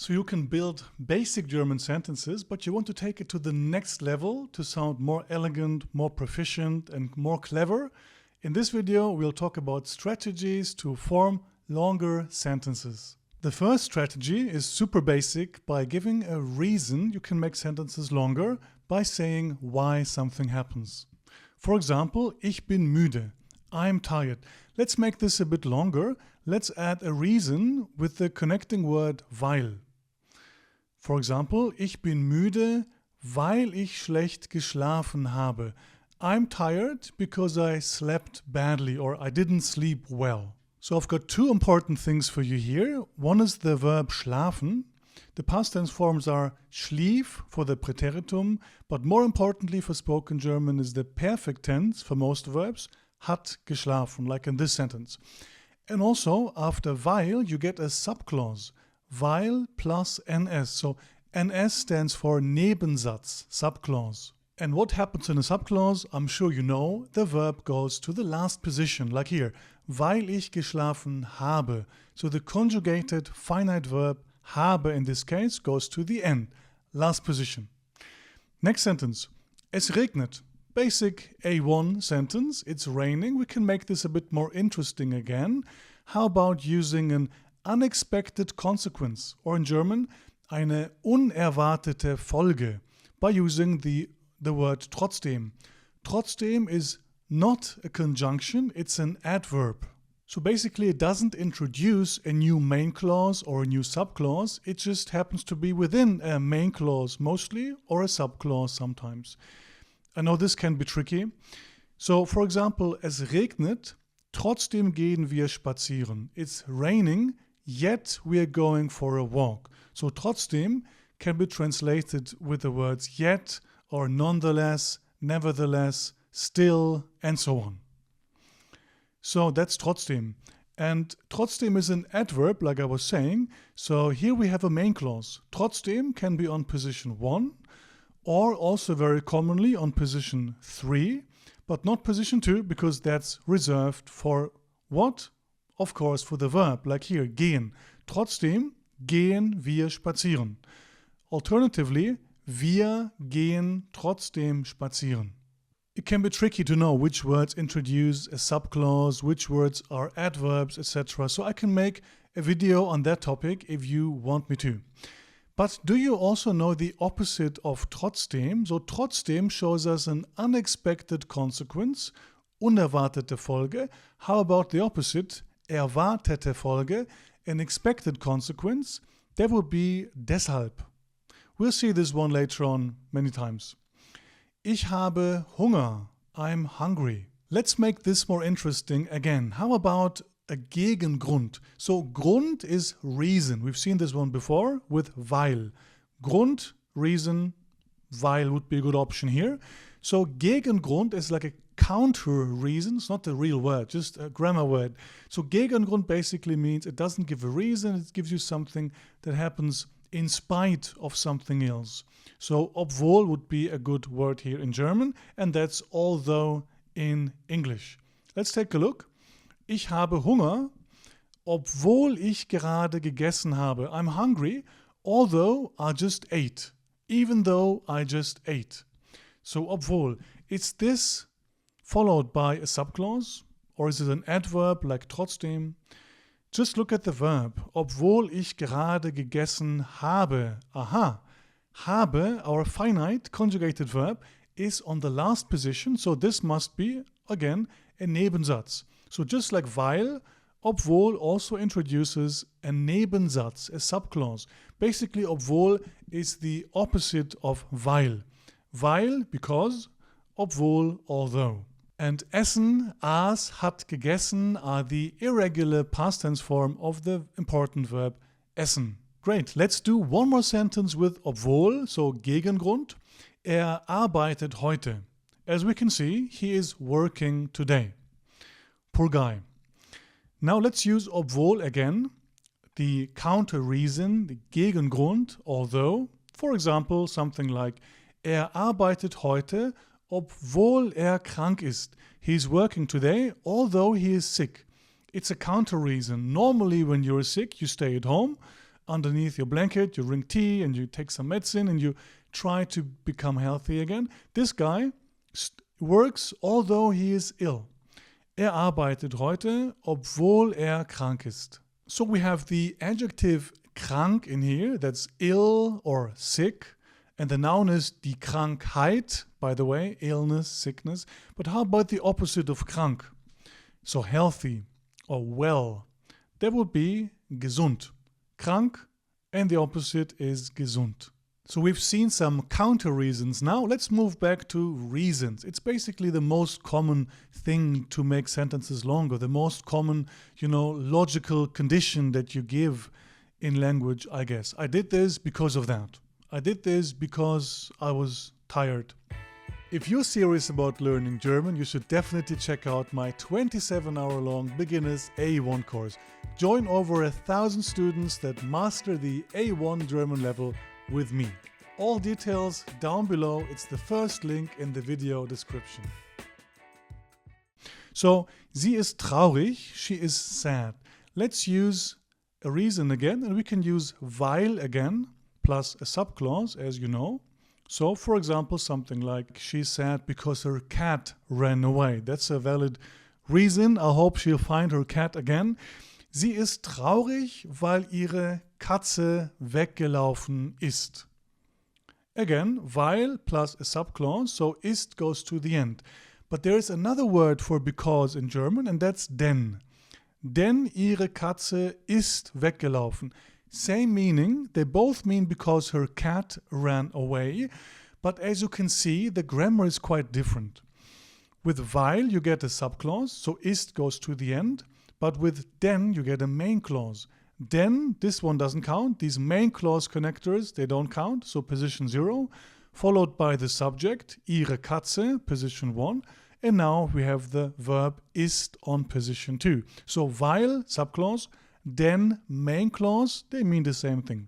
So you can build basic German sentences, but you want to take it to the next level to sound more elegant, more proficient, and more clever. In this video, we'll talk about strategies to form longer sentences. The first strategy is super basic. By giving a reason, you can make sentences longer by saying why something happens. For example, ich bin müde. I'm tired. Let's make this a bit longer. Let's add a reason with the connecting word weil. For example, ich bin müde, weil ich schlecht geschlafen habe. I'm tired because I slept badly or I didn't sleep well. So I've got two important things for you here. One is the verb schlafen. The past tense forms are schlief for the Präteritum, but more importantly for spoken German is the perfect tense for most verbs, hat geschlafen, like in this sentence. And also, after weil, you get a subclause, weil plus ns. So ns stands for Nebensatz, subclause. And what happens in a subclause? I'm sure you know, the verb goes to the last position, like here, weil ich geschlafen habe. So the conjugated finite verb habe in this case goes to the end, last position. Next sentence, es regnet. Basic A1 sentence, it's raining. We can make this a bit more interesting again. How about using an unexpected consequence, or in German, eine unerwartete Folge, by using the word trotzdem. Trotzdem is not a conjunction, it's an adverb. So basically it doesn't introduce a new main clause or a new subclause, it just happens to be within a main clause mostly or a subclause sometimes. I know this can be tricky. So for example, es regnet, trotzdem gehen wir spazieren. It's raining, yet we are going for a walk. So trotzdem can be translated with the words yet or nonetheless, nevertheless, still, and so on. So that's trotzdem. And trotzdem is an adverb, like I was saying. So here we have a main clause. Trotzdem can be on position 1 or also very commonly on position 3, but not position 2 because that's reserved for what? Of course, for the verb, like here, gehen. Trotzdem gehen wir spazieren. Alternatively, wir gehen trotzdem spazieren. It can be tricky to know which words introduce a subclause, which words are adverbs, etc. So I can make a video on that topic if you want me to. But do you also know the opposite of trotzdem? So trotzdem shows us an unexpected consequence, unerwartete Folge. How about the opposite, erwartete Folge, an expected consequence? That would be deshalb. We'll see this one later on many times. Ich habe Hunger. I'm hungry. Let's make this more interesting again. How about a Gegengrund? So Grund is reason. We've seen this one before with weil. Grund, reason, weil would be a good option here. So Gegengrund is like a counter reason. It's not a real word, just a grammar word. So Gegengrund basically means it doesn't give a reason, it gives you something that happens in spite of something else. So obwohl would be a good word here in German, and that's although in English. Let's take a look. Ich habe Hunger, obwohl ich gerade gegessen habe. I'm hungry, although I just ate. Even though I just ate. So obwohl, it's this followed by a subclause, or is it an adverb like trotzdem? Just look at the verb. Obwohl ich gerade gegessen habe. Aha. Habe, our finite conjugated verb, is on the last position, so this must be, again, a Nebensatz. So just like weil, obwohl also introduces a Nebensatz, a subclause. Basically, obwohl is the opposite of weil. Weil, because, obwohl, although. And essen, aß, hat gegessen are the irregular past tense form of the important verb essen. Great, let's do one more sentence with obwohl, so Gegengrund. Arbeitet heute. As we can see, he is working today. Poor guy. Now let's use obwohl again, the counter reason, the Gegengrund, although. For example, something like arbeitet heute, obwohl krank ist. He's working today, although he is sick. It's a counter reason. Normally when you're sick, you stay at home. underneath your blanket, you drink tea and you take some medicine and you try to become healthy again. This guy works although he is ill. Arbeitet heute, obwohl krank ist. So we have the adjective krank in here, that's ill or sick. And the noun is die Krankheit, by the way, illness, sickness. But how about the opposite of krank? So healthy or well. That would be gesund. Krank, and the opposite is gesund. So we've seen some counter reasons. Now let's move back to reasons. It's basically the most common thing to make sentences longer, the most common, logical condition that you give in language, I guess. I did this because of that. I did this because I was tired. If you're serious about learning German, you should definitely check out my 27-hour-long Beginners A1 course. Join over 1,000 students that master the A1 German level with me. All details down below. It's the first link in the video description. So, sie ist traurig, she is sad. Let's use a reason again, and we can use weil again, plus a subclause, as you know. So, for example, something like, she's sad because her cat ran away. That's a valid reason. I hope she'll find her cat again. Sie ist traurig, weil ihre Katze weggelaufen ist. Again, weil plus a subclause, so ist goes to the end. But there is another word for because in German, and that's denn. Denn ihre Katze ist weggelaufen. Same meaning, they both mean because her cat ran away, but as you can see, the grammar is quite different. With weil you get a subclause, so ist goes to the end, but with denn you get a main clause. Denn, this one doesn't count, these main clause connectors, they don't count, so position 0, followed by the subject, ihre Katze, position 1, and now we have the verb ist on position 2. So weil, subclause, then main clause, they mean the same thing.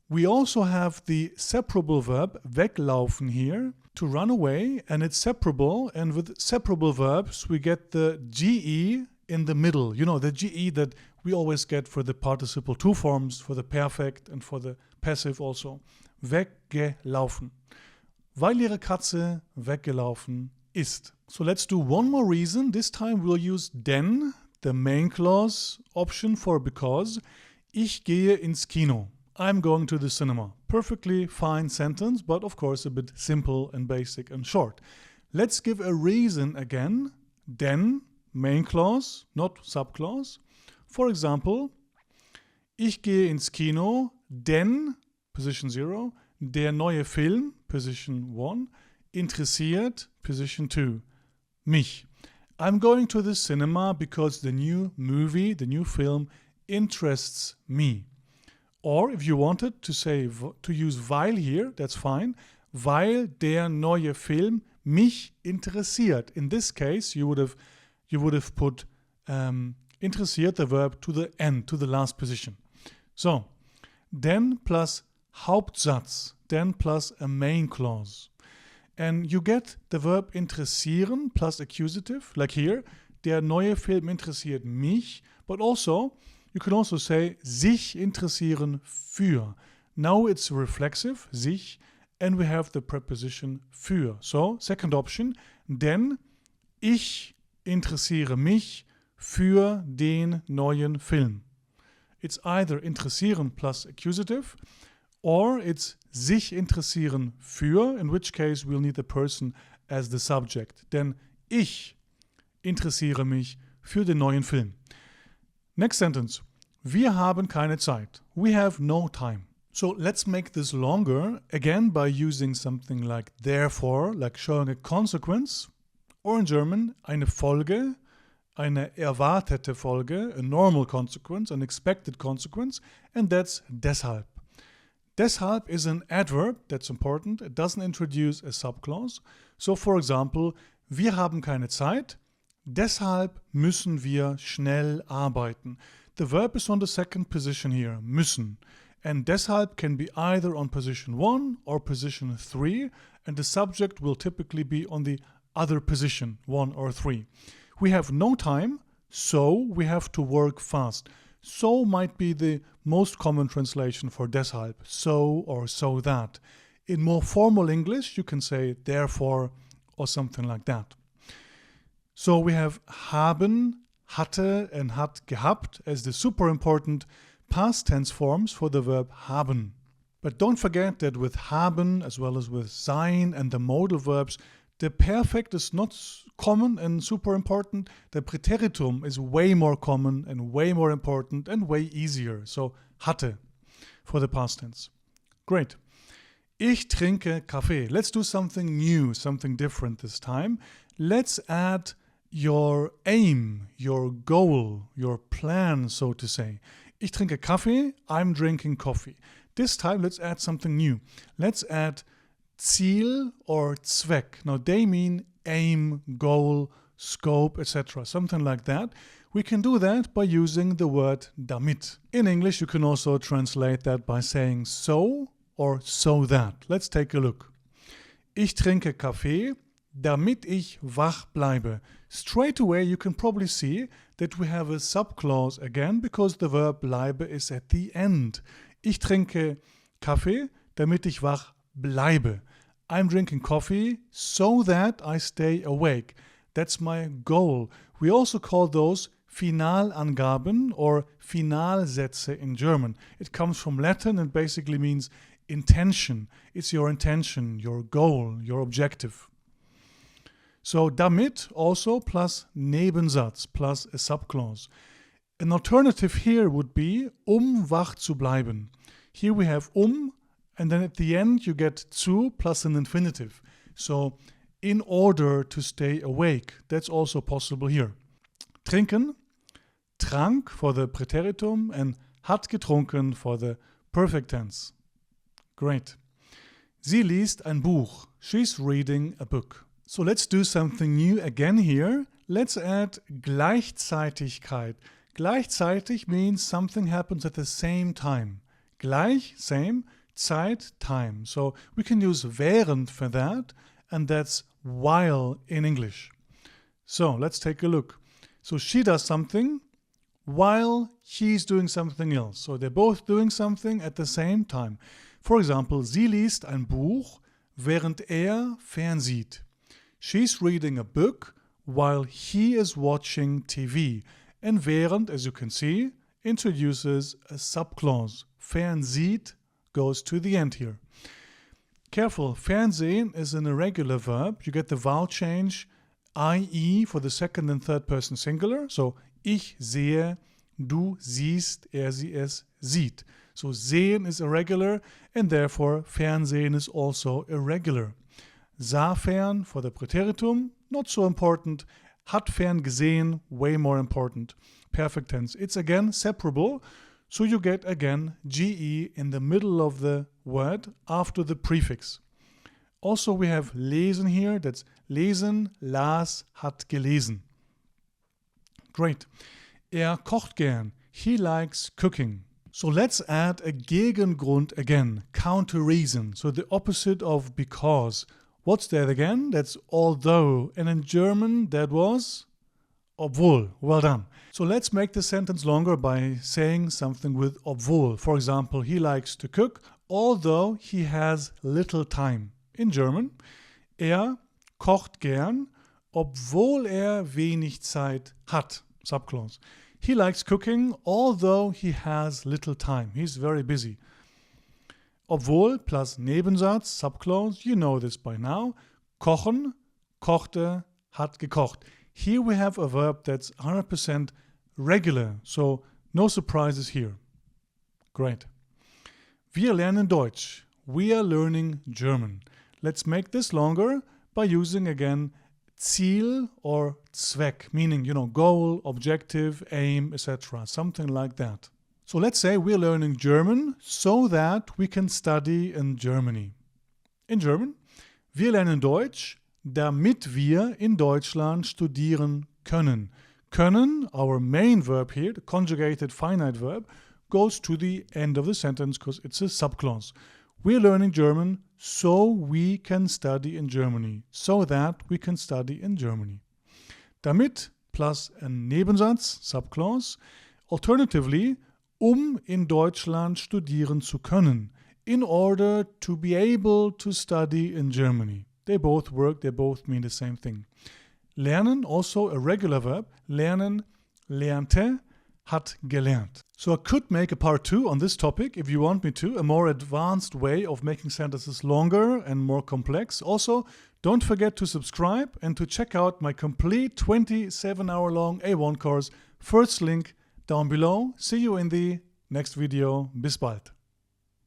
We also have the separable verb weglaufen here, to run away, and it's separable, and with separable verbs we get the GE in the middle. You know, the GE that we always get for the participle 2 forms, for the perfect and for the passive also. Weggelaufen. Weil ihre Katze weggelaufen ist. So let's do one more reason. This time we'll use denn, the main clause option for because. Ich gehe ins Kino. I'm going to the cinema. Perfectly fine sentence, but of course a bit simple and basic and short. Let's give a reason again. Denn, main clause, not subclause. For example, ich gehe ins Kino, denn, position 0, der neue Film, position 1, interessiert, position 2, mich. I'm going to the cinema because the new movie, the new film, interests me. Or if you wanted to say, to use weil here, that's fine. Weil der neue Film mich interessiert. In this case, you would have put interessiert, the verb, to the end, to the last position. So, denn plus Hauptsatz, then plus a main clause. And you get the verb interessieren plus accusative, like here, der neue Film interessiert mich, but also, you can also say sich interessieren für. Now it's reflexive, sich, and we have the preposition für. So, second option, denn ich interessiere mich für den neuen Film. It's either interessieren plus accusative, or it's sich interessieren für, in which case we'll need the person as the subject. Denn ich interessiere mich für den neuen Film. Next sentence. Wir haben keine Zeit. We have no time. So let's make this longer, again by using something like therefore, like showing a consequence, or in German, eine Folge, eine erwartete Folge, a normal consequence, an expected consequence, and that's deshalb. Deshalb is an adverb, that's important. It doesn't introduce a subclause. So for example, wir haben keine Zeit, deshalb müssen wir schnell arbeiten. The verb is on the second position here, müssen. And deshalb can be either on position 1 or position 3, and the subject will typically be on the other position, 1 or 3. We have no time, so we have to work fast. So might be the most common translation for deshalb, so or so that. In more formal English, you can say therefore or something like that. So we have haben, hatte and hat gehabt as the super important past tense forms for the verb haben. But don't forget that with haben as well as with sein and the modal verbs, the perfect is not common and super important. The Präteritum is way more common and way more important and way easier. So hatte for the past tense. Great. Ich trinke Kaffee. Let's do something new, something different this time. Let's add your aim, your goal, your plan, so to say. Ich trinke Kaffee, I'm drinking coffee. This time let's add something new. Let's add Ziel or Zweck. Now they mean aim, goal, scope, etc. Something like that. We can do that by using the word damit. In English you can also translate that by saying so or so that. Let's take a look. Ich trinke Kaffee, damit ich wach bleibe. Straight away you can probably see that we have a subclause again because the verb bleibe is at the end. Ich trinke Kaffee, damit ich wach bleibe. I'm drinking coffee so that I stay awake. That's my goal. We also call those Finalangaben or Finalsätze in German. It comes from Latin and basically means intention. It's your intention, your goal, your objective. So damit also plus Nebensatz plus a subclause. An alternative here would be wach zu bleiben. Here we have and then at the end you get zu plus an infinitive. So in order to stay awake. That's also possible here. Trinken, trank for the Präteritum and hat getrunken for the perfect tense. Great. Sie liest ein Buch. She's reading a book. So let's do something new again here. Let's add Gleichzeitigkeit. Gleichzeitig means something happens at the same time. Gleich, same, Zeit, time. So we can use während for that, and that's while in English. So let's take a look. So she does something while he's doing something else. So they're both doing something at the same time. For example, sie liest ein Buch, während fernsieht. She's reading a book while he is watching TV. And während, as you can see, introduces a subclause. Fernsieht goes to the end here. Careful, Fernsehen is an irregular verb. You get the vowel change IE for the second and third person singular. So ich sehe, du siehst, sie, es sieht. So sehen is irregular and therefore Fernsehen is also irregular. Sah fern for the Präteritum, not so important. Hat fern gesehen, way more important. Perfect tense. It's again separable, so you get again GE in the middle of the word after the prefix. Also we have lesen here, that's lesen, las, hat gelesen. Great. Kocht gern. He likes cooking. So let's add a Gegengrund again, counter reason, so the opposite of because. What's that again? That's although, and in German that was obwohl. Well done. So let's make the sentence longer by saying something with obwohl. For example, he likes to cook, although he has little time. In German, kocht gern, obwohl wenig Zeit hat. Subclause. He likes cooking, although he has little time. He's very busy. Obwohl plus Nebensatz, subclause, you know this by now. Kochen, kochte, hat gekocht. Here we have a verb that's 100% regular, so no surprises here. Great. Wir lernen Deutsch. We are learning German. Let's make this longer by using again Ziel or Zweck, meaning, goal, objective, aim, etc. Something like that. So let's say we're learning German so that we can study in Germany. In German, wir lernen Deutsch, damit wir in Deutschland studieren können. Können, our main verb here, the conjugated finite verb, goes to the end of the sentence because it's a subclause. We're learning German so we can study in Germany. So that we can study in Germany. Damit plus ein Nebensatz, subclause, Alternatively, in Deutschland studieren zu können, in order to be able to study in Germany. They both work, they both mean the same thing. Lernen, also a regular verb. Lernen, lernte, hat gelernt. So I could make a part 2 on this topic if you want me to, a more advanced way of making sentences longer and more complex. Also, don't forget to subscribe and to check out my complete 27-hour-long A1 course. First link down below. See you in the next video. Bis bald.